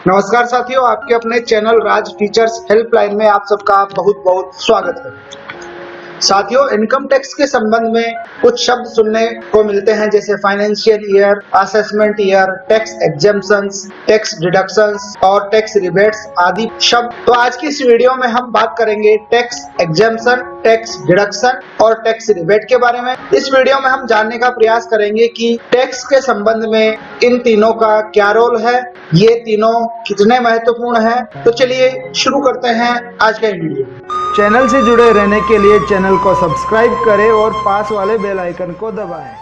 नमस्कार साथियों, आपके अपने चैनल राज टीचर्स हेल्पलाइन में आप सबका बहुत बहुत स्वागत है। साथियों, इनकम टैक्स के संबंध में कुछ शब्द सुनने को मिलते हैं जैसे financial year, assessment year, tax exemptions, tax deductions और टैक्स रिबेट्स आदि शब्द। तो आज की इस वीडियो में हम बात करेंगे टैक्स एग्जेम्पशन, टैक्स डिडक्शन और टैक्स रिबेट के बारे में। इस वीडियो में हम जानने का प्रयास करेंगे कि टैक्स के संबंध में इन तीनों का क्या रोल है, ये तीनों कितने महत्वपूर्ण हैं। तो चलिए शुरू करते हैं आज का वीडियो। चैनल से जुड़े रहने के लिए चैनल को सब्सक्राइब करें और पास वाले बेल आइकन को दबाएं।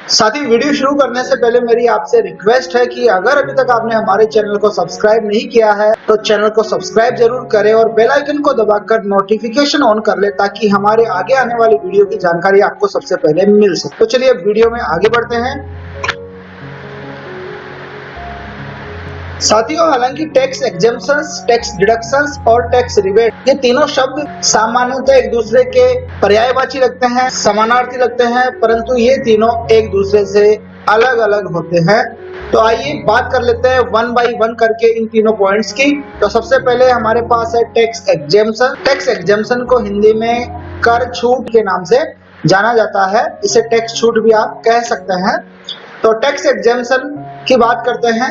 साथ ही वीडियो शुरू करने से पहले मेरी आपसे रिक्वेस्ट है कि अगर अभी तक आपने हमारे चैनल को सब्सक्राइब नहीं किया है तो चैनल को सब्सक्राइब जरूर करें और बेल आइकन को दबाकर नोटिफिकेशन ऑन कर ले ताकि हमारे आगे आने वाली वीडियो की जानकारी आपको सबसे पहले मिल सके। तो चलिए वीडियो में आगे बढ़ते हैं। साथियों, हालांकि टैक्स एग्जेम्पशंस, टैक्स डिडक्शंस और टैक्स रिबेट ये तीनों शब्द सामान्यतः एक दूसरे के पर्यायवाची लगते हैं, समानार्थी लगते हैं, परंतु ये तीनों एक दूसरे से अलग अलग होते हैं। तो आइए बात कर लेते हैं वन बाय वन करके इन तीनों पॉइंट्स की। तो सबसे पहले हमारे पास है टैक्स एग्जेम्पशन। टैक्स एग्जेम्पशन को हिंदी में कर छूट के नाम से जाना जाता है, इसे टैक्स छूट भी आप कह सकते हैं। तो टैक्स एग्जेम्पशन की बात करते हैं।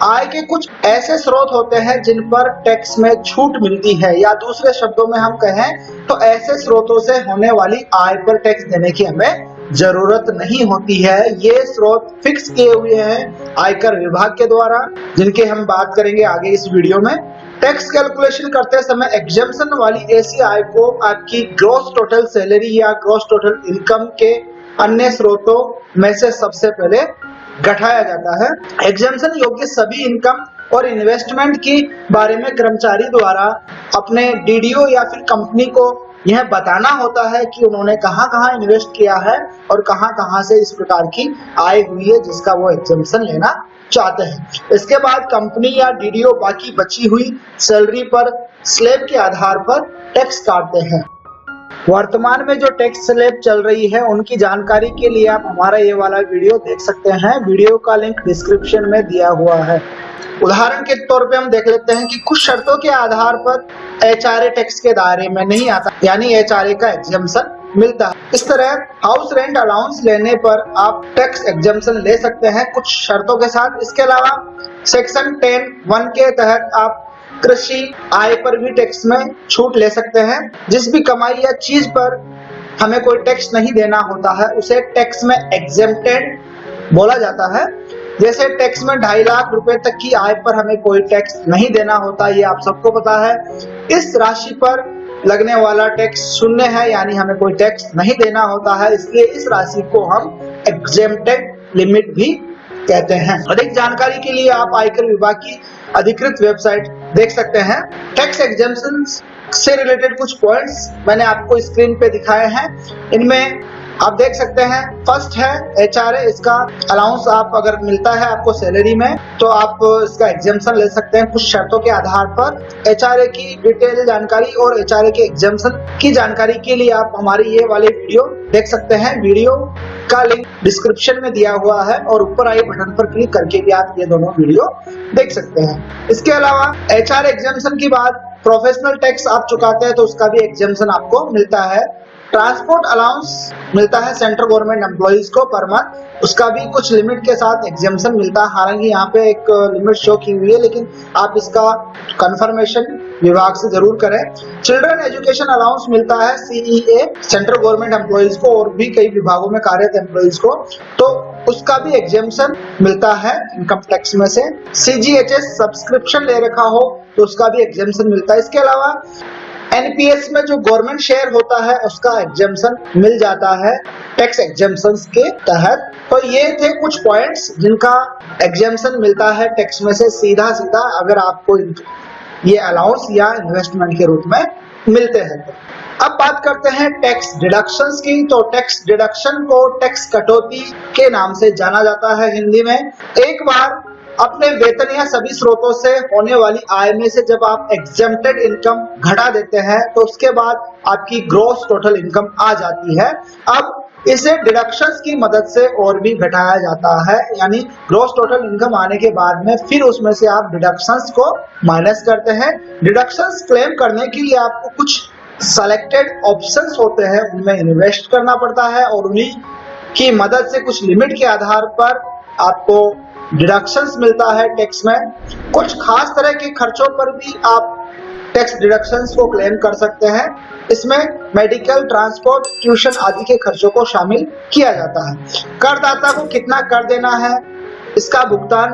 आय के कुछ ऐसे स्रोत होते हैं जिन पर टैक्स में छूट मिलती है, या दूसरे शब्दों में हम कहें तो ऐसे स्रोतों से होने वाली आय पर टैक्स देने की हमें जरूरत नहीं होती है। ये स्रोत फिक्स किए हुए हैं आयकर विभाग के द्वारा, जिनके हम बात करेंगे आगे इस वीडियो में। टैक्स कैलकुलेशन करते समय एग्जेम्पशन वाली ऐसी आय को आपकी ग्रॉस टोटल सैलरी या ग्रॉस टोटल इनकम के अन्य स्रोतों में से सबसे पहले घटाया जाता है। एग्जेम्पशन योग्य सभी इनकम और इन्वेस्टमेंट के बारे में कर्मचारी द्वारा अपने डीडीओ या फिर कंपनी को यह बताना होता है कि उन्होंने कहां-कहां इन्वेस्ट किया है और कहां-कहां से इस प्रकार की आय हुई है जिसका वो एग्जेम्पशन लेना चाहते हैं। इसके बाद कंपनी या डीडीओ बाकी बची हुई सैलरी पर स्लैब के आधार पर टैक्स काटते हैं। वर्तमान में जो टैक्स स्लैब चल रही है उनकी जानकारी के लिए आप हमारा ये वाला वीडियो देख सकते हैं। वीडियो का लिंक डिस्क्रिप्शन में दिया हुआ है। उदाहरण के तौर पे हम देख लेते हैं कि कुछ शर्तों के आधार पर एचआरए टैक्स के दायरे में नहीं आता, यानी एचआरए का एग्जेम्पशन मिलता है। इस तरह हाउस रेंट अलाउंस लेने पर आप टैक्स एग्जेम्पशन ले सकते हैं कुछ शर्तों के साथ। इसके अलावा सेक्शन 10(1) के तहत आप कृषि आय पर भी टैक्स में छूट ले सकते हैं। जिस भी कमाई या चीज पर हमें कोई टैक्स नहीं देना होता है उसे टैक्स में एग्जेम्प्टेड बोला जाता है। जैसे टैक्स में 2.5 लाख रुपए तक की आय पर हमें कोई टैक्स नहीं देना होता, ये आप सबको पता है। इस राशि पर लगने वाला टैक्स शून्य है, यानी हमें कोई टैक्स नहीं देना होता है, इसलिए इस राशि को हम एग्जेम्प्टेड लिमिट भी कहते हैं। अधिक जानकारी के लिए आप आयकर विभाग की अधिकृत वेबसाइट देख सकते हैं। टैक्स एग्जेम्पशन से रिलेटेड कुछ पॉइंट्स मैंने आपको स्क्रीन पे दिखाए हैं। इनमें आप देख सकते हैं, फर्स्ट है एचआरए। इसका अलाउंस आप अगर मिलता है आपको सैलरी में तो आप इसका एग्जेम्पशन ले सकते हैं कुछ शर्तों के आधार पर। एचआरए की डिटेल जानकारी और एचआरए के एग्जेम्पशन की जानकारी के लिए आप हमारी ये वाले वीडियो देख सकते हैं। वीडियो का लिंक डिस्क्रिप्शन में दिया हुआ है और ऊपर आई बटन पर क्लिक करके भी आप ये दोनों वीडियो देख सकते हैं। इसके अलावा एचआरए एग्जेम्पशन की बात, प्रोफेशनल टैक्स आप चुकाते हैं तो उसका भी एग्जेम्पशन आपको मिलता है। ट्रांसपोर्ट अलाउंस मिलता है सेंट्रल गवर्नमेंट एम्प्लॉइज को पर मंथ, उसका भी कुछ लिमिट के साथ एग्जेम्पशन मिलता है। हालांकि यहाँ पे एक लिमिट शो की हुई है, लेकिन आप इसका कंफर्मेशन विभाग से जरूर करें। चिल्ड्रन एजुकेशन अलाउंस मिलता है सीईए सेंट्रल गवर्नमेंट एम्प्लॉइज को और भी कई विभागों में कार्यरत एम्प्लॉइज को, तो उसका भी एग्जेम्पशन मिलता है इनकम टैक्स में से। सीजीएचएस सब्सक्रिप्शन ले रखा हो तो उसका भी एग्जेम्पशन मिलता है। इसके अलावा एनपीएस में जो गवर्नमेंट शेयर होता है उसका एग्जेम्पशन मिल जाता है टैक्स एग्जेम्पशंस के तहत। तो ये थे कुछ पॉइंट्स जिनका एग्जेम्पशन मिलता है टैक्स में से सीधा सीधा अगर आपको ये अलाउंस या इन्वेस्टमेंट के रूप में मिलते हैं। अब बात करते हैं टैक्स डिडक्शंस की। तो टैक्स डिडक्शन को टैक्स कटौती के नाम से जाना जाता है हिंदी में। एक बार अपने वेतन या सभी स्रोतों से होने वाली आय में से जब आप एग्जेम्प्टेड इनकम घटा देते हैं तो उसके बाद आपकी ग्रॉस टोटल इनकम आ जाती है। अब इसे डिडक्शंस की मदद से और भी घटाया जाता है, यानी ग्रॉस टोटल इनकम आने के बाद में फिर उसमें से आप डिडक्शंस को माइनस करते हैं। डिडक्शंस क्लेम करने के लिए आपको कुछ सेलेक्टेड ऑप्शंस होते हैं, उनमें इन्वेस्ट करना पड़ता है और उन्हीं की मदद से कुछ लिमिट के आधार पर आपको डिडक्शंस मिलता है टैक्स में। कुछ खास तरह के खर्चों पर भी आप टैक्स डिडक्शंस को क्लेम कर सकते हैं। इसमें मेडिकल, ट्रांसपोर्ट, ट्यूशन आदि के खर्चों को शामिल किया जाता है। करदाता को कितना कर देना है, इसका भुगतान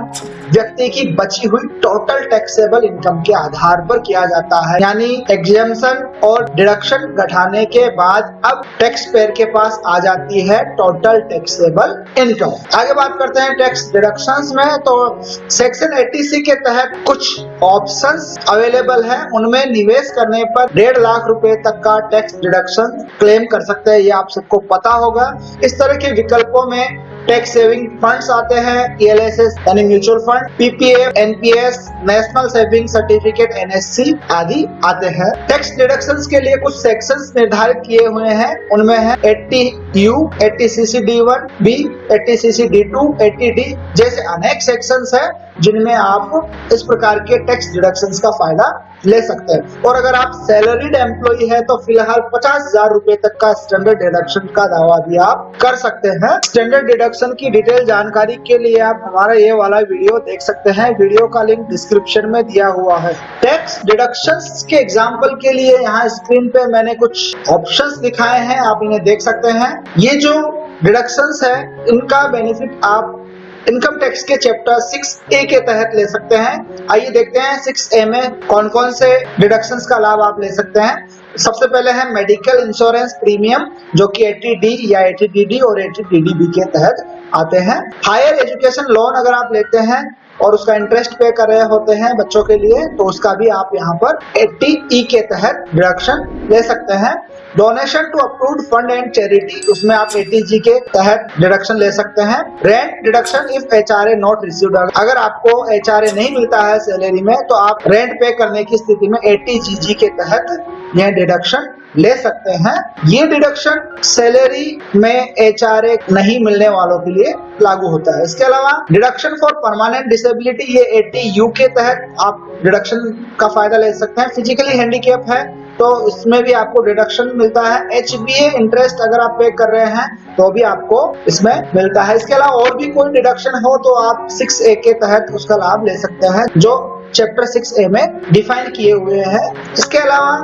व्यक्ति की बची हुई टोटल टैक्सेबल इनकम के आधार पर किया जाता है, यानी एग्जेम्पशन और डिडक्शन घटाने के बाद अब टैक्स पेयर के पास आ जाती है टोटल टैक्सेबल इनकम। आगे बात करते हैं टैक्स डिडक्शंस में। तो सेक्शन 80C के तहत कुछ ऑप्शंस अवेलेबल हैं, उनमें निवेश करने पर 1.5 लाख रुपए तक का टैक्स डिडक्शन क्लेम कर सकते हैं, ये आप सबको पता होगा। इस तरह के विकल्पों में टैक्स सेविंग फंड्स आते हैं, ELSS यानी mutual fund, PPF, NPS, national saving certificate NSC आदि आते हैं। टैक्स डिडक्शंस के लिए कुछ सेक्शंस निर्धारित किए हुए हैं, उनमें है 80U, 80CC D1, B, 80CC D2, 80D जैसे अनेक सेक्शंस हैं जिनमें आप इस प्रकार के टैक्स डिडक्शंस का फायदा ले सकते हैं। और अगर आप सैलरीड एम्प्लॉय है तो फिलहाल 50,000 रुपए तक का स्टैंडर्ड डिडक्शन का दावा भी आप कर सकते हैं। स्टैंडर्ड डिडक्शन की डिटेल जानकारी के लिए आप हमारा ये वाला वीडियो देख सकते हैं, वीडियो का लिंक डिस्क्रिप्शन में दिया हुआ है। टैक्स डिडक्शंस के एग्जांपल के लिए यहाँ स्क्रीन पे मैंने कुछ ऑप्शंस दिखाए हैं, आप इन्हें देख सकते हैं। ये जो डिडक्शंस है इनका बेनिफिट आप इनकम टैक्स के चैप्टर 6A के तहत ले सकते हैं। आइए देखते हैं 6A में कौन कौन से डिडक्शंस का लाभ आप ले सकते हैं। सबसे पहले है मेडिकल इंश्योरेंस प्रीमियम, जो कि 80D या 80DD और 80DDB के तहत आते हैं। हायर एजुकेशन लोन अगर आप लेते हैं और उसका इंटरेस्ट पे कर रहे होते हैं बच्चों के लिए, तो उसका भी आप यहाँ पर 80E के तहत डिडक्शन ले सकते हैं। Donation to approved fund and charity, उसमें आप 80G के तहत डिडक्शन ले सकते हैं। Rent deduction if HRA not received, अगर आपको HRA नहीं मिलता है सैलरी में तो आप रेंट पे करने की स्थिति में 80GG के तहत यह डिडक्शन ले सकते हैं। ये डिडक्शन सैलरी में HRA नहीं मिलने वालों के लिए लागू होता है। इसके अलावा डिडक्शन फॉर परमानेंट डिसेबिलिटी, ये 80U के तहत आप डिडक्शन का फायदा ले सकते हैं। फिजिकली हैंडीकैप है तो इसमें भी आपको डिडक्शन मिलता है। HBA इंटरेस्ट अगर आप पे कर रहे हैं तो भी आपको इसमें मिलता है। इसके अलावा और भी कोई डिडक्शन हो तो आप 6A के तहत उसका लाभ ले सकते हैं, जो चैप्टर 6A में डिफाइन किए हुए हैं। इसके अलावा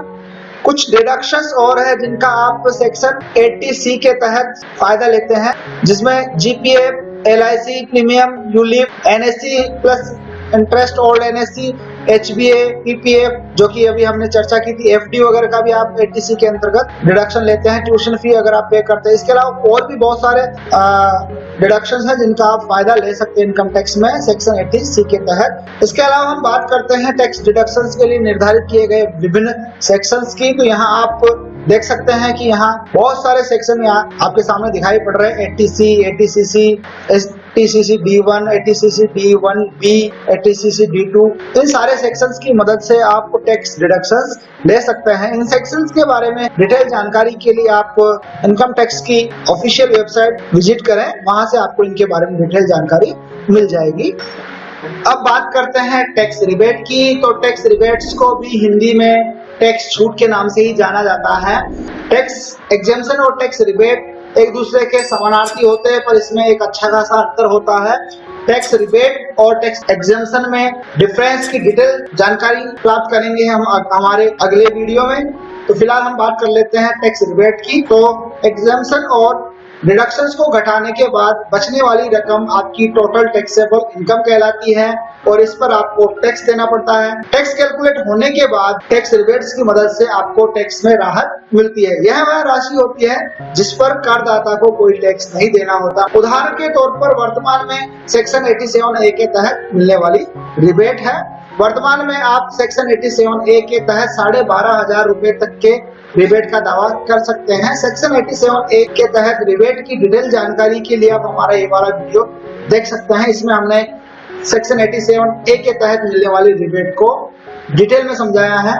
कुछ डिडक्शंस और है जिनका आप सेक्शन 80C के तहत फायदा लेते हैं, जिसमें GPF, LIC premium, ULIP, NSC plus interest old NSC, HBA, PPF जो कि अभी हमने चर्चा की थी, FD वगैरह का भी आप 80C के अंतर्गत डिडक्शन लेते हैं। ट्यूशन फी अगर आप पे करते हैं। इसके अलावा और भी बहुत सारे डिडक्शंस हैं जिनका आप फायदा ले सकते हैं इनकम टैक्स में सेक्शन 80C के तहत। इसके अलावा हम बात करते हैं टैक्स डिडक्शंस के लिए निर्धारित किए गए विभिन्न सेक्शंस की। तो यहाँ आप देख सकते हैं कि यहाँ बहुत सारे सेक्शन यहाँ आपके सामने दिखाई पड़ रहे हैं। 80C, 80CC, 80CC D1, 80CC D1B, 80CC D2, इन सारे सेक्शंस की मदद से आप टैक्स डिडक्शंस ले सकते हैं। इन सेक्शंस के बारे में डिटेल जानकारी के लिए आप इनकम टैक्स की ऑफिशियल वेबसाइट विजिट करें, वहां से आपको इनके बारे में डिटेल जानकारी मिल जाएगी। अब बात करते हैं टैक्स रिबेट की। तो टैक्स रिबेट्स को भी हिंदी में टैक्स छूट के नाम से ही जाना जाता है। टैक्स एग्जेम्पशन और टैक्स रिबेट एक दूसरे के समानार्थी होते हैं, पर इसमें एक अच्छा खासा अंतर होता है। टैक्स रिबेट और टैक्स एग्जेम्पशन में डिफरेंस की डिटेल जानकारी प्राप्त करेंगे हम हमारे अगले वीडियो में। तो फिलहाल हम बात कर लेते हैं टैक्स रिबेट की। तो एग्जेम्पशन और डिडक्शंस को घटाने के बाद बचने वाली रकम आपकी टोटल टैक्सेबल इनकम कहलाती है और इस पर आपको टैक्स देना पड़ता है। टैक्स कैलकुलेट होने के बाद टैक्स रिबेट्स की मदद से आपको टैक्स में राहत मिलती है। यह वह राशि होती है जिस पर करदाता को कोई टैक्स नहीं देना होता। उदाहरण के तौर पर वर्तमान में सेक्शन 87A के तहत मिलने वाली रिबेट है। वर्तमान में आप सेक्शन 87A के तहत 12,500 रुपए तक के रिबेट का दावा कर सकते हैं। सेक्शन 87A के तहत रिबेट की डिटेल जानकारी के लिए आप हमारा ये वाला वीडियो देख सकते हैं। इसमें हमने सेक्शन 87A के तहत मिलने वाली रिबेट को डिटेल में समझाया है।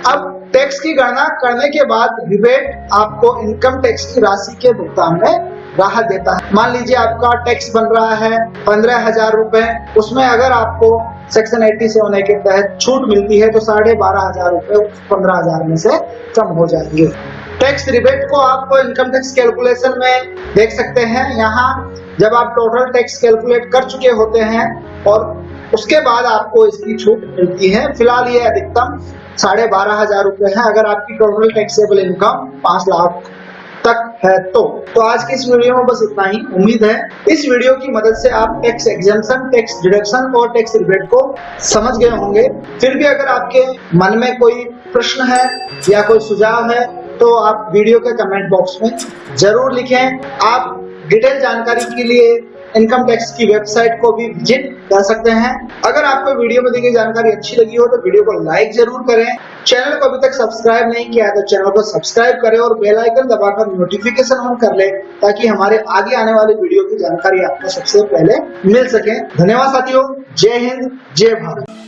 अब टैक्स की गणना करने के बाद रिबेट आपको इनकम टैक्स की राशि के भुगतान में राहत देता है। मान लीजिए आपका टैक्स बन रहा है 15,000 रुपए, उसमें अगर आपको सेक्शन 87 के तहत छूट मिलती है तो 12,500 रुपए 15,000 में से कम हो जाएंगे। टैक्स रिबेट को आप इनकम टैक्स कैलकुलेशन में देख सकते हैं। यहाँ जब आप टोटल टैक्स कैलकुलेट कर चुके होते हैं और उसके बाद आपको इसकी छूट मिलती है। फिलहाल ये अधिकतम 12,500 रुपए है अगर आपकी टोटल टैक्सेबल इनकम 5 लाख तक है तो आज की इस वीडियो में बस इतना ही। उम्मीद है इस वीडियो की मदद से आप टैक्स एग्जेम्पशन, टैक्स डिडक्शन और टैक्स रिबेट को समझ गए होंगे। फिर भी अगर आपके मन में कोई प्रश्न है या कोई सुझाव है तो आप वीडियो के कमेंट बॉक्स में जरूर लिखें। आप डिटेल जानकारी के लिए इनकम टैक्स की वेबसाइट को भी विजिट कर सकते हैं। अगर आपको वीडियो में दी गई जानकारी अच्छी लगी हो तो वीडियो को लाइक जरूर करें। चैनल को अभी तक सब्सक्राइब नहीं किया है तो चैनल को सब्सक्राइब करें और बेल आइकन दबाकर नोटिफिकेशन ऑन कर लें ताकि हमारे आगे आने वाले वीडियो की जानकारी आपको सबसे पहले मिल सके। धन्यवाद साथियों। जय हिंद, जय भारत।